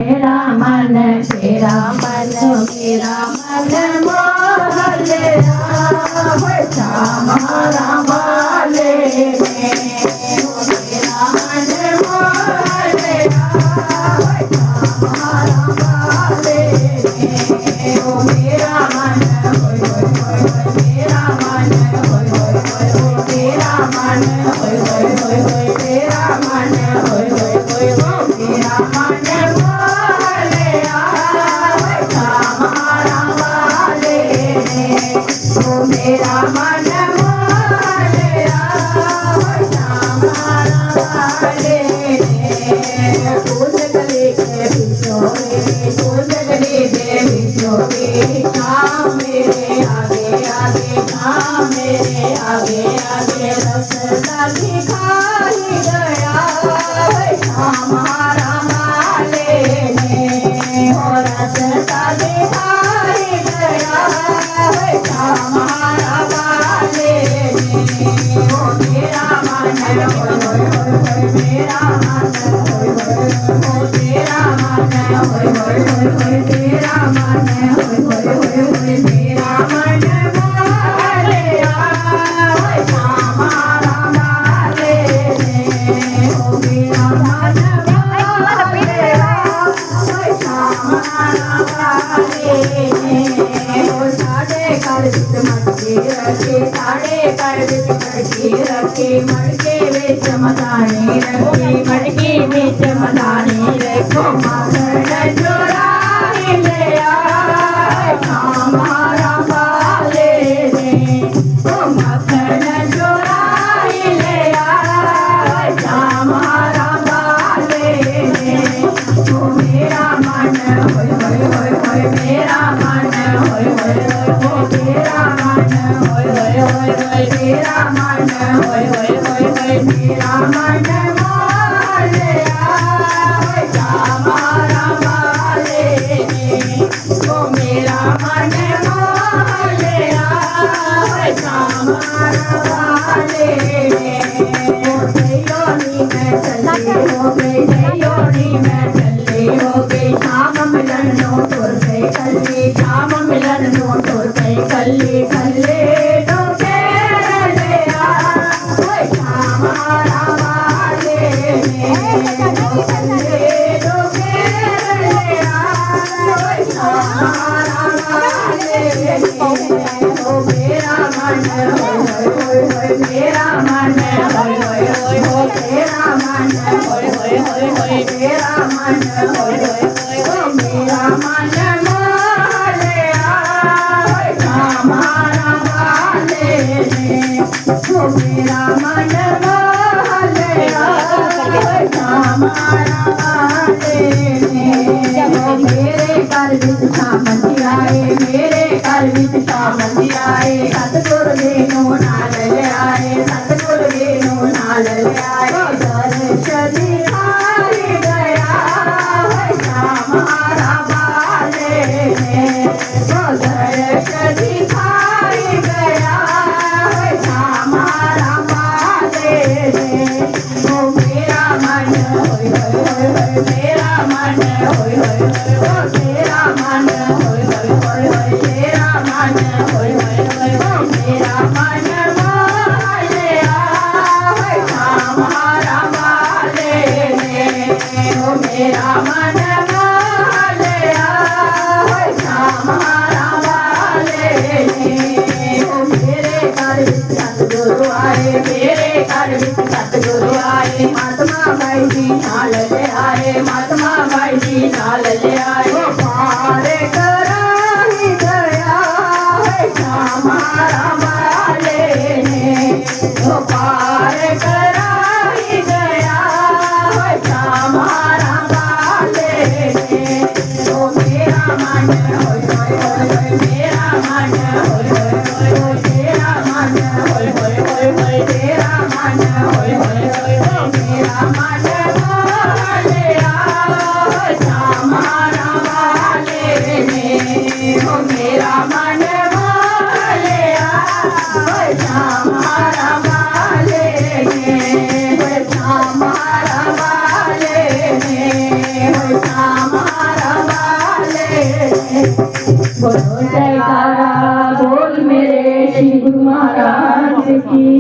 मेरा मन मेरा मन मोहले श्याम राम वाले मेरा मन मोहले श्याम राम वाले मेरा मन मेरा मन मेरा मन मेरा मन मेरा मन मेरा मन मोहलिया श्याम वाले फूल गले के बिछोड़े फूल गले के बिछोड़े श्याम मेरे आगे आगे श्याम मेरे आगे आगे रास्ता दिखाई गया श्याम राम वाले और रास्ता दिखाई गया श्याम मेरा मन मेरा मन तेरा मन तेरा मन मेरा मन मोहलिया श्याम राम वाले मेरा मन मोहलिया श्याम राम वाले साढ़े कर मटके रखे साढ़े कर मटके रखे मटके में चमदाने रखे मटके में चमदाने रखो माखन चोराई ले आए श्याम राम वाले ओ माखन चोराई ले आए श्याम राम वाले ओ मेरा मन होय होय होय होय मेरा मन होय होय होय मेरा मन होय होय होय होय मेरा मन होय होय होय होय मेरा मन मोहलिया श्याम राम वाले ओ मेरा मन मोहलिया श्याम राम वाले योनी में चले हो गए योनी में चले हो गए श्याम मिलन नो तुर गए कल्ले श्याम मिलन नो तुर गए कल्ले कल्ले तो ले आ श्याम राम वाले कल्ले तो ले आ श्याम राम वाले ओ मेरा मन होय होय होय मेरा मन होय होय होय हो तेरा मन होय होय होय होय तेरा मन होय होय होय हो मेरा मन मोहलिया श्याम राम वाले ओ मेरा मन मोहलिया श्याम राम वाले मेरे घर विच सामंती आए मेरे घर विच सामंती आए सतगुर देनो नाल ले आए सतगुर देनो नाल ले आए दर्शन दिखाई गया श्याम राम वाले दर्शन दिखाई गया श्याम राम वाले ओ मेरा मन होय होय होय होय मेरा मन होय होय होय तेरा मन होय होय होय होय तेरा मन होय होय होय हो मेरा मन मोहलिया श्याम राम वाले ओ मेरा मन मोहलिया श्याम राम वाले ओ मेरे घर विच सतगुरु आए मेरे घर विच सतगुरु आए महात्मा बाई जी नाल ले आए महात्मा बाई जी नाल ले आए पार कराई गया श्याम राम वाले ओ पार कराई गया श्याम राम वाले ओ मेरा मन होय होय होय होय मेरा मन होय होय होय होय तेरा मन होय होय होय होय तेरा मन होय होय होय होय मेरा मन मोहलिया श्याम राम बोलो जयकारा बोल मेरे श्री गुरु महाराज की